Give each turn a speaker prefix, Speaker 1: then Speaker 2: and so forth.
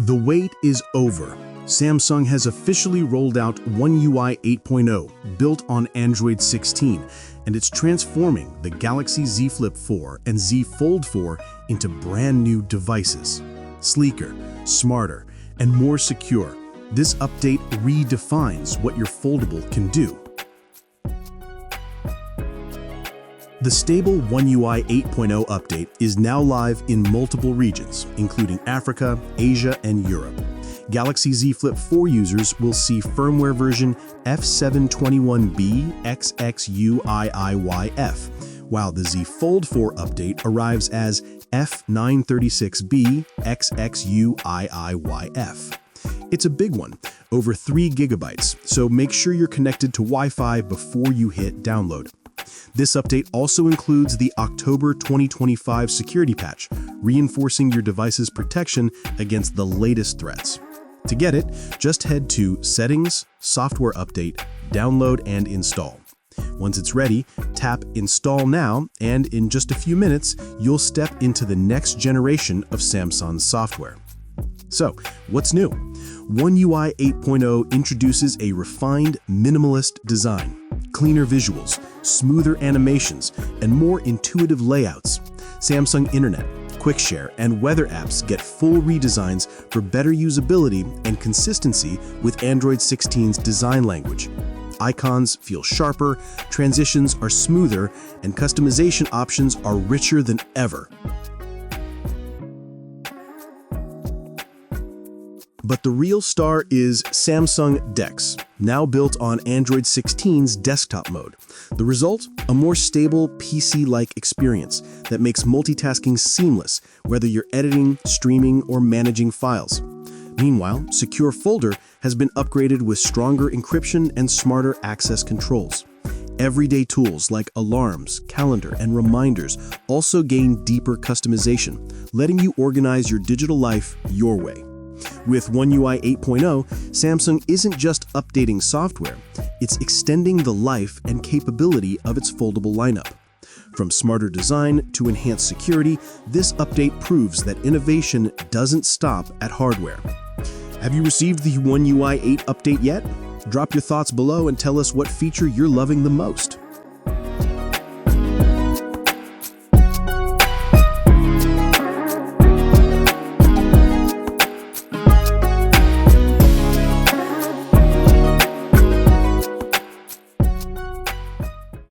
Speaker 1: The wait is over. Samsung has officially rolled out One UI 8.0, built on Android 16, and it's transforming the Galaxy Z Flip 4 and Z Fold 4 into brand new devices. Sleeker, smarter, and more secure, this update redefines what your foldable can do. The stable One UI 8.0 update is now live in multiple regions, including Africa, Asia, and Europe. Galaxy Z Flip 4 users will see firmware version F721B XXUIIYF, while the Z Fold 4 update arrives as F936B XXUIIYF. It's a big one, over 3 gigabytes, so make sure you're connected to Wi-Fi before you hit download. This update also includes the October 2025 security patch, reinforcing your device's protection against the latest threats. To get it, just head to Settings, Software Update, Download and Install. Once it's ready, tap Install Now, and in just a few minutes, you'll step into the next generation of Samsung's software. So, what's new? One UI 8.0 introduces a refined, minimalist design, cleaner visuals, smoother animations, and more intuitive layouts. Samsung Internet, QuickShare, and weather apps get full redesigns for better usability and consistency with Android 16's design language. Icons feel sharper, transitions are smoother, and customization options are richer than ever. But the real star is Samsung DeX, now built on Android 16's desktop mode. The result? A more stable, PC-like experience that makes multitasking seamless, whether you're editing, streaming, or managing files. Meanwhile, Secure Folder has been upgraded with stronger encryption and smarter access controls. Everyday tools like alarms, calendar, and reminders also gain deeper customization, letting you organize your digital life your way. With One UI 8.0, Samsung isn't just updating software, it's extending the life and capability of its foldable lineup. From smarter design to enhanced security, this update proves that innovation doesn't stop at hardware. Have you received the One UI 8 update yet? Drop your thoughts below and tell us what feature you're loving the most.